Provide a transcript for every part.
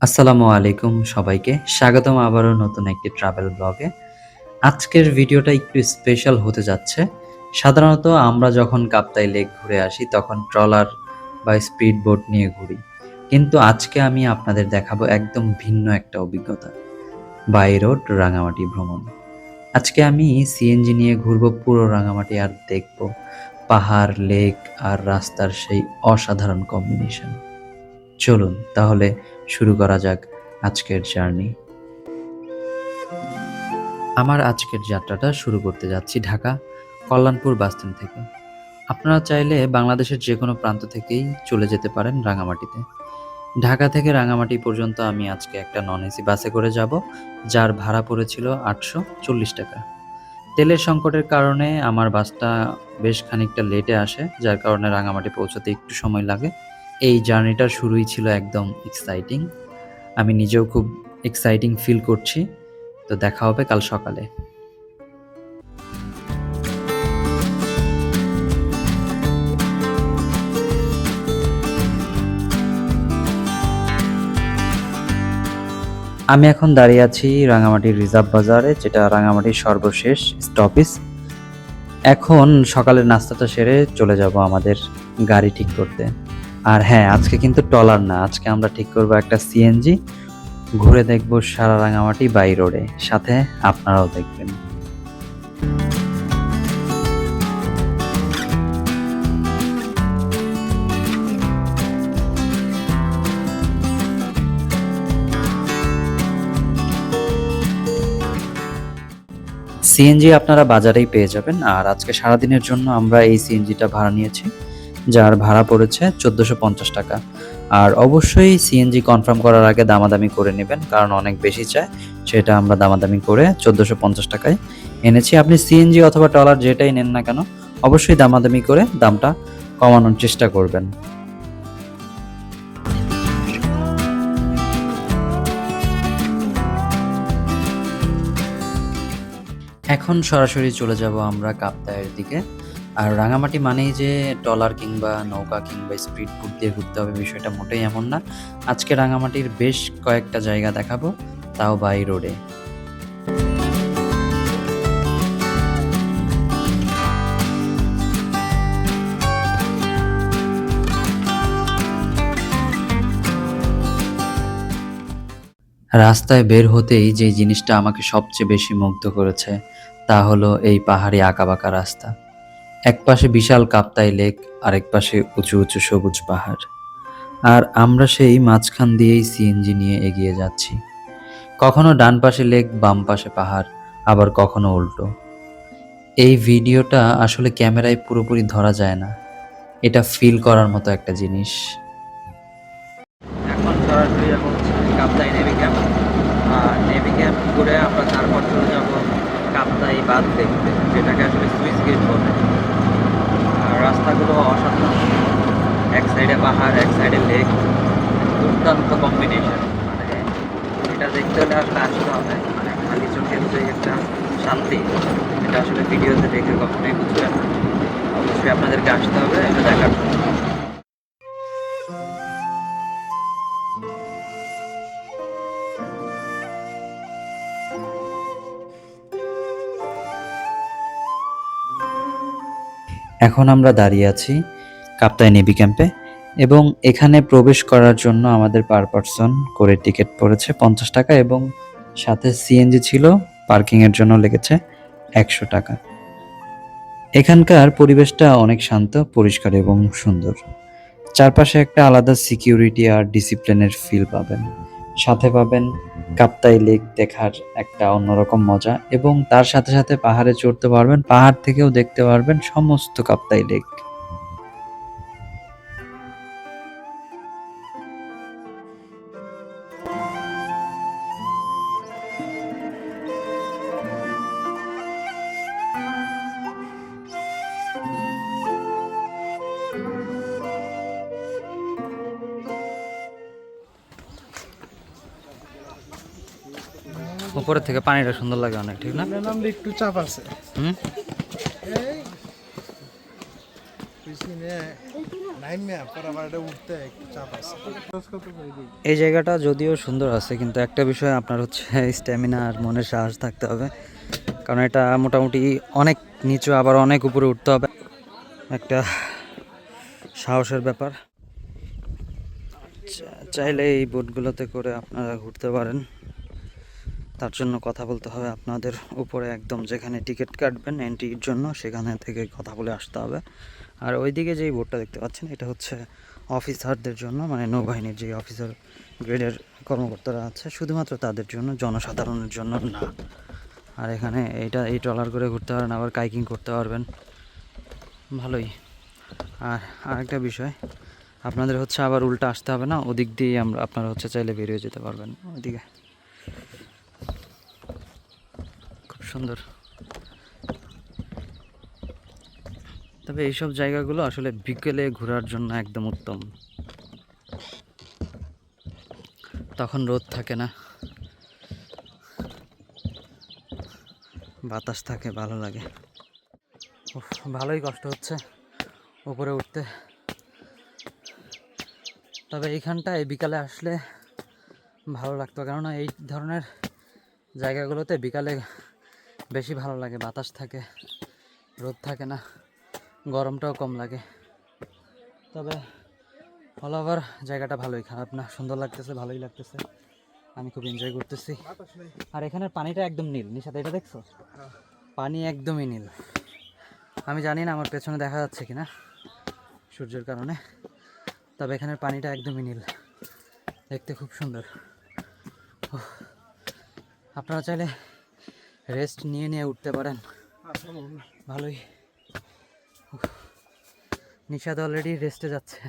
আসসালামু আলাইকুম সবাইকে। স্বাগতম আবারও নতুন একটি ট্রাভেল ব্লগে। আজকের ভিডিওটা একটু স্পেশাল হতে যাচ্ছে। সাধারণত আমরা যখন কাপ্তাই লেক ঘুরে আসি তখন ট্রলার বা স্পিড বোট নিয়ে ঘুরি। কিন্তু আজকে আমি আপনাদের দেখাবো একদম ভিন্ন একটা অভিজ্ঞতা। বাই রোড রাঙামাটি ভ্রমণ। আজকে আমি সিএনজি নিয়ে ঘুরবো পুরো রাঙামাটি আর দেখবো পাহাড়, লেক আর রাস্তার সেই অসাধারণ কম্বিনেশন। চলুন তাহলে শুরু করা যাক আজকের জার্নি। আমার আজকের যাত্রাটা শুরু করতে যাচ্ছি ঢাকা কল্যাণপুর বাসস্ট্যান্ড থেকে। আপনারা চাইলে বাংলাদেশের যে কোনো প্রান্ত থেকেই চলে যেতে পারেন রাঙামাটিতে। ঢাকা থেকে রাঙামাটি পর্যন্ত আমি আজকে একটা নন এসি বাসে করে যাব, যার ভাড়া পড়েছিল ৮৪০ টাকা। তেলের সংকটের কারণে আমার বাসটা বেশ খানিকটা লেটে আসে, যার কারণে রাঙামাটি পৌঁছাতে একটু সময় লাগে। এই জার্নিটার শুরুই ছিল একদম এক্সাইটিং। আমি নিজেও খুব এক্সাইটিং ফিল করছি। তো দেখা হবে কাল সকালে। আমি এখন দাঁড়িয়ে আছি রাঙামাটির রিজার্ভ বাজারে, যেটা রাঙামাটির সর্বশেষ স্টপেজ। এখন সকালের নাস্তাটা সেরে চলে যাব আমাদের গাড়ি ঠিক করতে। আর হ্যাঁ, আজকে কিন্তু ট্রলার না, আজকে আমরা ঠিক করব একটা সিএনজি। ঘুরে দেখব সারা রাঙামাটি বাই রোডে, সাথে আপনারাও দেখবেন। সিএনজি আপনারা বাজারেই পেয়ে যাবেন। আর আজকে সারাদিনের জন্য আমরা এই সিএনজিটা ভাড়া নিয়েছি, যার ভাড়া পড়েছে ১৪৫০ টাকা। আর অবশ্যই সিএনজি কনফার্ম করার আগে দামাদামি করে নেবেন, কারণ অনেক বেশি চায়। সেটা আমরা দামাদামি করে ১৪৫০ টাকায় এনেছি। আপনি সিএনজি অথবা ট্রলার যেটাই নেন না কেন, অবশ্যই দামাদামি করে দামটা কমানোর চেষ্টা করবেন। এখন সরাসরি চলে যাব আমরা কাপ্তাইয়ের দিকে। আর রাঙামাটি মানেই যে ট্রলার কিংবা নৌকা কিংবা স্পিড বোট দিয়ে ঘুরতে হবে, বিষয়টা মোটেই এমন না। আজকে রাঙামাটির বেশ কয়েকটা জায়গা দেখাবো, তাও বাই রোডে। রাস্তায় বের হতেই যে জিনিসটা আমাকে সবচেয়ে বেশি মুগ্ধ করেছে তা হলো এই পাহাড়ি আঁকাবাঁকা রাস্তা। একপাশে বিশাল কাপ্তাই লেক, আরেক পাশে উঁচু উঁচু সবুজ পাহাড়। আর আমরা সেই মাঝখান দিয়েই সিএনজি নিয়ে এগিয়ে যাচ্ছি। কখনো ডান পাশে লেক, বাম পাশে পাহাড়, আবার কখনো উল্টো। এই ভিডিওটা আসলে ক্যামেরায় পুরোপুরি ধরা যায় না, এটা ফিল করার মতো একটা জিনিস। এখন সরাসরি যাবো হচ্ছে কাপ্তাই নেভি ক্যাম্প। আর নেভি ক্যাম্প করে আমরা তারপর চলে যাবো কাপ্তাই বাঁধ দেখতে, যেটাকে আসলে সুইচ গেট বলে। আর রাস্তাগুলো অসাধারণ, এক সাইডে পাহাড় এক সাইডে লেক, দুর্দান্ত কম্বিনেশন। মানে এটা দেখতে হলে আসলে আসতে হবে, মানে খালি চোখের যে একটা শান্তি, এটা আসলে ভিডিওতে দেখে কখনোই বুঝবে না। অবশ্যই আপনাদেরকে আসতে হবে এটা দেখার জন্য। এখন আমরা দাঁড়িয়ে আছি কাপ্তাই নেভি ক্যাম্পে, এবং এখানে প্রবেশ করার জন্য আমাদের পার পারসন করে টিকিট পড়েছে ৫০ টাকা, এবং সাথে সিএনজি ছিল, পার্কিংয়ের জন্য লেগেছে ১০০ টাকা। এখানকার পরিবেশটা অনেক শান্ত, পরিষ্কার এবং সুন্দর। চারপাশে একটা আলাদা সিকিউরিটি আর ডিসিপ্লিনের ফিল পাবেন। সাথে পাবেন কাপ্তাই লেক দেখার একটা অন্যরকম মজা, এবং তার সাথে সাথে পাহাড়ে চড়তে পারবেন, পাহাড় থেকেও দেখতে পারবেন সমস্ত কাপ্তাই লেক। উপরে থেকে পানিটা সুন্দর লাগে অনেক, ঠিক না? নামলে একটু চাপ আছে। হুম। এই জায়গাটা যদিও সুন্দর আছে, কিন্তু একটা বিষয় আপনার হচ্ছে স্ট্যামিনা আর মনের সাহস থাকতে হবে, কারণ এটা মোটামুটি অনেক নিচু, আবার অনেক উপরে উঠতে হবে, একটা সাহসের ব্যাপার। চাইলে এই বোটগুলোতে করে আপনারা ঘুরতে পারেন, তার জন্য কথা বলতে হবে আপনাদের উপরে, একদম যেখানে টিকিট কাটবেন এন্ট্রির জন্য সেখানে থেকে কথা বলে আসতে হবে। আর ওইদিকে যেই বোটটা দেখতে পাচ্ছেন এটা হচ্ছে অফিসারদের জন্য, মানে নৌবাহিনীর যে অফিসার গ্রেডের কর্মকর্তারা আছে শুধুমাত্র তাদের জন্য, জনসাধারণের জন্য না। আর এখানে এই ট্রলার করে ঘুরতে পারেন, আবার কাইকিং করতে পারবেন, ভালোই। আর আরেকটা বিষয়, আপনাদের হচ্ছে আবার উল্টা আসতে হবে না, ওদিক দিয়ে আপনারা হচ্ছে চাইলে বেরিয়ে যেতে পারবেন ওইদিকে। খুব সুন্দর। তবে এইসব জায়গাগুলো আসলে বিকেলে ঘোরার জন্য একদম উত্তম, তখন রোদ থাকে না, বাতাস থাকে, ভালো লাগে। ভালোই কষ্ট হচ্ছে উপরে উঠতে। তবে এইখানটায় বিকালে আসলে ভালো লাগতো, কেননা এই ধরনের জায়গাগুলোতে বিকালে বেশি ভালো লাগে, বাতাস থাকে, রোদ থাকে না, গরমটাও কম লাগে। তবে অল ওভার জায়গাটা ভালোই, খারাপ না, সুন্দর লাগতেছে, ভালোই লাগতেছে, আমি খুব এনজয় করতেছি। আর এখানের পানিটা একদম নীল, নিশাতে এটা দেখছো, পানি একদমই নীল। আমি জানি না আমার পেছনে দেখা যাচ্ছে কিনা সূর্যের কারণে, তবে এখানের পানিটা একদমই নীল, দেখতে খুব সুন্দর। আপনারা চাইলে রেস্ট নিয়ে নিয়ে উঠতে পারেন, ভালোই। নিশাদ অলরেডি রেস্টে যাচ্ছে,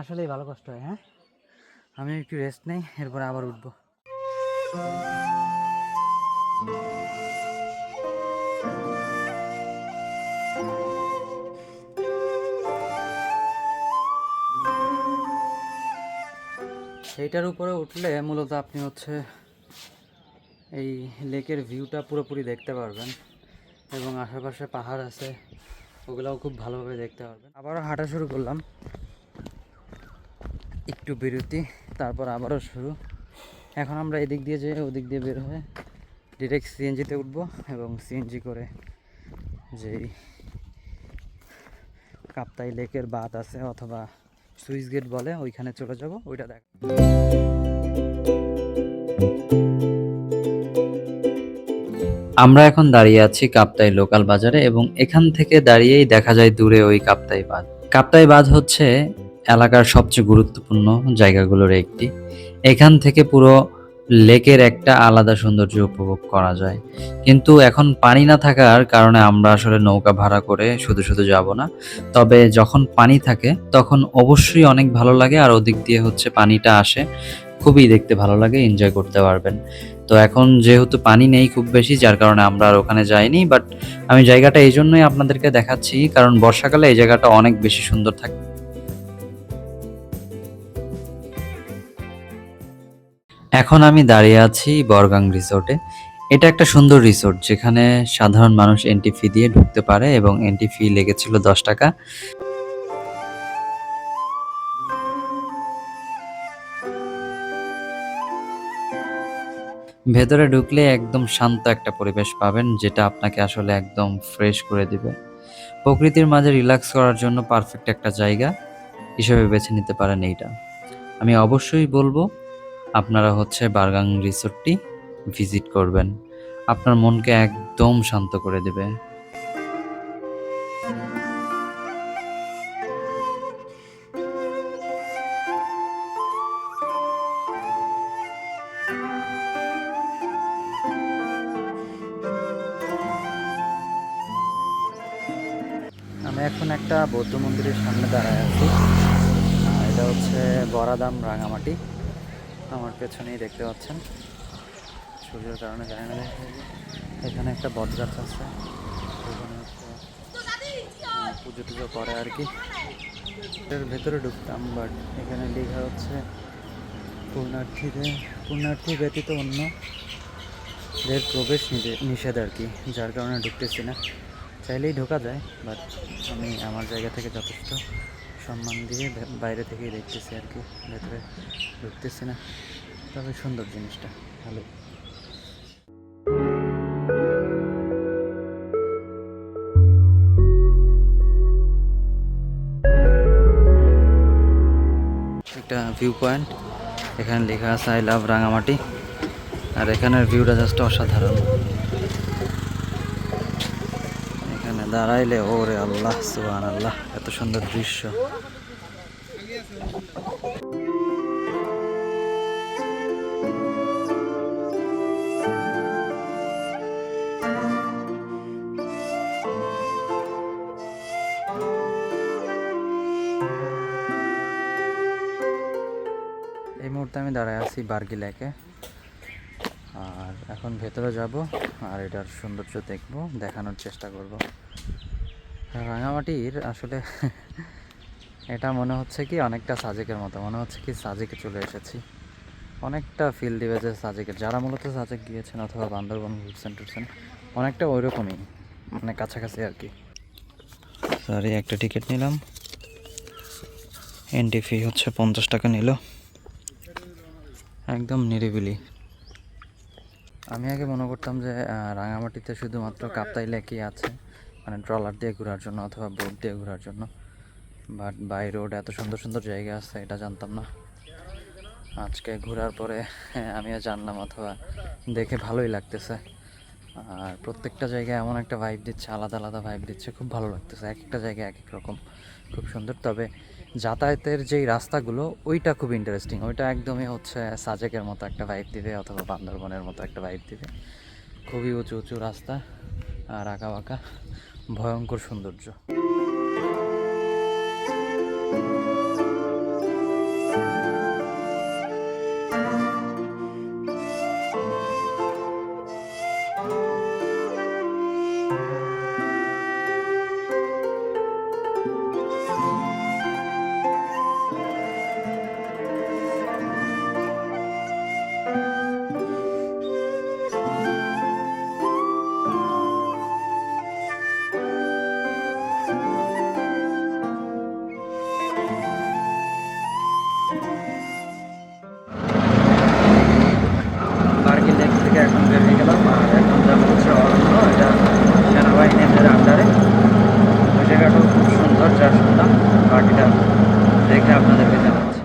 আসলেই ভালো কষ্ট হয়। হ্যাঁ, আমি একটু রেস্ট নেই, এরপরে আবার উঠবো। এইটার উপরে উঠলে মূলত আপনি হচ্ছে এই লেকের ভিউটা পুরোপুরি দেখতে পারবেন, এবং আশেপাশে পাহাড় আছে, ওগুলোও খুব ভালোভাবে দেখতে পারবেন। আবারও হাঁটা শুরু করলাম, একটু বিরতি, তারপর আবারও শুরু। এখন আমরা এদিক দিয়ে যেয়ে ওদিক দিয়ে বের হয়ে ডিরেক্ট সিএনজিতে উঠবো, এবং সিএনজি করে যেই কাপ্তাই লেকের বাঁধ আছে অথবা সুইচ গেট বলে, ওইখানে চলে যাব, ওইটা দেখ। আমরা এখন দাঁড়িয়ে আছি কাপ্তাই লোকাল বাজারে, এবং এখান থেকে দাঁড়িয়েই দেখা যায় দূরে ওই কাপ্তাই বাঁধ। কাপ্তাই বাঁধ হচ্ছে এলাকার সবচেয়ে গুরুত্বপূর্ণ জায়গাগুলোর একটি। এখান থেকে পুরো লেকের একটা আলাদা সৌন্দর্য উপভোগ করা যায়, কিন্তু এখন পানি না থাকার কারণে আমরা আসলে নৌকা ভাড়া করে শুধু শুধু যাব না। তবে যখন পানি থাকে তখন অবশ্যই অনেক ভালো লাগে, আর ওদিক দিয়ে হচ্ছে পানিটা আসে, খুবই দেখতে ভালো লাগে, এনজয় করতে পারবেন। তো এখন যেহেতু পানি নেই খুব বেশি, যার কারণে আমরা আর ওখানে যাইনি, বাট আমি জায়গাটা এই জন্যই আপনাদেরকে দেখাচ্ছি কারণ বর্ষাকালে এই জায়গাটা অনেক বেশি সুন্দর থাকে। এখন আমি দাঁড়িয়ে আছি বরগাং রিসোর্টে। এটা একটা সুন্দর রিসোর্ট যেখানে সাধারণ মানুষ এন্ট্রি ফি দিয়ে ঢুকতে পারে, এবং এন্ট্রি ফি লেগেছিল 10 টাকা। ভেতরে ঢুকলে একদম শান্ত একটা পরিবেশ পাবেন, যেটা আপনাকে আসলে একদম ফ্রেশ করে দিবে। প্রকৃতির মাঝে রিল্যাক্স করার জন্য পারফেক্ট একটা জায়গা হিসেবে বেছে নিতে পারেন এইটা। আমি অবশ্যই বলবো আপনারা হচ্ছে বারগাং রিসোর্টটি ভিজিট করবেন, আপনার মনকে একদম শান্ত করে দেবে। আমি এখন একটা বৌদ্ধ মন্দিরের সামনে দাঁড়ায় আছি, এটা হচ্ছে বরাদাম রাঙামাটি, আমার পেছনেই দেখতে পাচ্ছেন, সূর্যের কারণে জানি না। এখানে একটা বট গাছ আছে, ওখানে হচ্ছে পুজো টুজো করে আর কি। এর ভেতরে ঢুকতাম, বাট এখানে লেখা হচ্ছে পুণ্যার্থী ব্যতীত অন্যদের প্রবেশ নিষেধ আর কি, যার কারণে ঢুকতেছি না। চাইলেই ঢোকা যায়, বাট আমি আমার জায়গা থেকে যথেষ্ট সম্মান দিয়ে বাইরে থেকেই দেখতেছি আর কি, ভেতরে ঢুকতেছি না। তবে সুন্দর জিনিসটা, ভালো। একটা ভিউ পয়েন্ট, এখানে লেখা আছে আই লাভ রাঙামাটি, আর এখানের ভিউটা জাস্ট অসাধারণ। এখানে দাঁড়াইলে ওরে আল্লাহ সুবহানাল্লাহ, এত সুন্দর দৃশ্য। এই মুহূর্তে আমি দাঁড়ায় আছি বার্গি লেকে, আর এখন ভেতরে যাব আর এটার সৌন্দর্য দেখব, দেখানোর চেষ্টা করব। রাঙামাটির আসলে এটা মনে হচ্ছে কি অনেকটা সাজেকের মতো, মনে হচ্ছে কি সাজেকে চলে এসেছি। অনেকটা ফিল দিবে যে সাজেকের, যারা মূলত সাজেক গিয়েছেন অথবা বান্দরবন ঘুরছেন টুরছেন, অনেকটা ওই রকমই, মানে কাছাকাছি আর কি। সরি, একটা টিকিট নিলাম, এন্ট্রি ফি হচ্ছে 50 টাকা নিল। একদম নিরিবিলি। আমি আগে মনে করতাম যে রাঙামাটিতে শুধুমাত্র কাপ্তাই লেকই আছে, মানে ট্রলার দিয়ে ঘোরার জন্য অথবা বোট দিয়ে ঘোরার জন্য, বাট বাই রোড এত সুন্দর সুন্দর জায়গা আছে এটা জানতাম না। আজকে ঘোরার পরে আমিও জানলাম, অথবা দেখে ভালোই লাগতেছে। আর প্রত্যেকটা জায়গায় এমন একটা ভাইব দিচ্ছে, আলাদা আলাদা ভাইব দিচ্ছে, খুব ভালো লাগতেছে। এক একটা জায়গায় এক এক রকম, খুব সুন্দর। তবে যাতায়াতের যেই রাস্তাগুলো ওইটা খুব ইন্টারেস্টিং, ওইটা একদমই হচ্ছে সাজেকের মতো একটা ভাইব দিবে অথবা বান্দরবনের মতো একটা ভাইব দিবে। খুবই উঁচু উঁচু রাস্তা আর আঁকা বাঁকা, ভয়ঙ্কর সৌন্দর্য। বার্গি লেক থেকে এখন বেরিয়ে গেলাম, আর এখন যাবো হচ্ছে অরণ্য, এটা সেনাবাহিনীদের আন্ডারে। ওই জায়গাটাও খুব সুন্দর, যা শুনলাম। বাকিটা দেখে আপনাদেরকে জানাচ্ছি।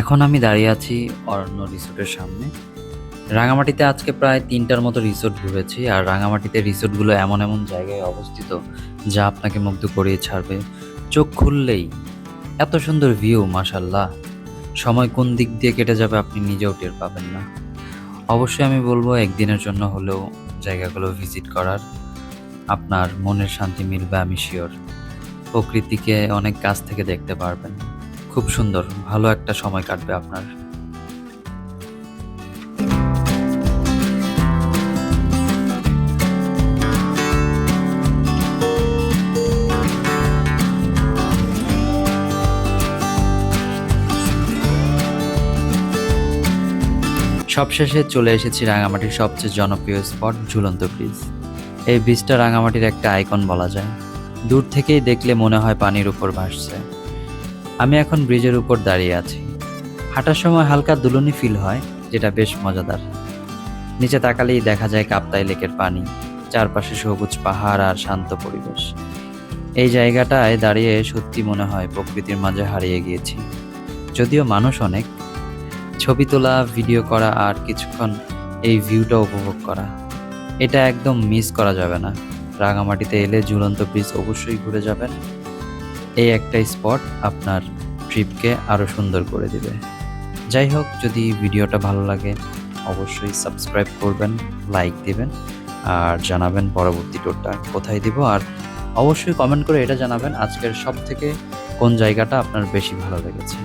এখন আমি দাঁড়িয়ে আছি অরণ্য রিসোর্টের সামনে। রাঙামাটিতে আজকে প্রায় 3টার মতো রিসোর্ট ঘুরেছি, আর রাঙামাটিতে রিসোর্টগুলো এমন এমন জায়গায় অবস্থিত যা আপনাকে মুগ্ধ করিয়ে ছাড়বে। চোখ খুললেই এত সুন্দর ভিউ, মাশাল্লাহ। সময় কোন দিক দিয়ে কেটে যাবে আপনি নিজেও টের পাবেন না। অবশ্যই আমি বলবো একদিনের জন্য হলেও জায়গাগুলো ভিজিট করার, আপনার মনের শান্তি মিলবে আমি শিওর। প্রকৃতিকে অনেক কাছ থেকে দেখতে পারবেন, খুব সুন্দর, ভালো একটা সময় কাটবে আপনার। সবশেষে চলে এসেছি রাঙামাটির সবচেয়ে জনপ্রিয় স্পট ঝুলন্ত ব্রিজ। এই ব্রিজটা রাঙামাটির একটা আইকন বলা যায়, দূর থেকেই দেখলে মনে হয় পানির উপর ভাসছে। আমি এখন ব্রিজের উপর দাঁড়িয়ে আছি, হাঁটার সময় হালকা দুলুনি ফিল হয়, যেটা বেশ মজাদার। নিচে তাকালেই দেখা যায় কাপ্তাই লেকের পানি, চারপাশে সবুজ পাহাড় আর শান্ত পরিবেশ। এই জায়গাটায় দাঁড়িয়ে সত্যি মনে হয় প্রকৃতির মাঝে হারিয়ে গিয়েছি। যদিও মানুষ অনেক, ছবি তোলা, ভিডিও করা আর কিছুক্ষণ এই ভিউটা উপভোগ করা, এটা একদম মিস করা যাবে না। রাঙামাটিতে এলে ঝুলন্ত ব্রিজ অবশ্যই ঘুরে যাবেন। এই একটা স্পট আপনার ট্রিপকে আরও সুন্দর করে দিবে। যাই হোক, যদি ভিডিওটা ভালো লাগে অবশ্যই সাবস্ক্রাইব করবেন, লাইক দিবেন, আর জানাবেন পরবর্তী ট্যুরটা কোথায় দিব। আর অবশ্যই কমেন্ট করে এটা জানাবেন আজকের সব থেকে কোন জায়গাটা আপনার বেশি ভালো লেগেছে।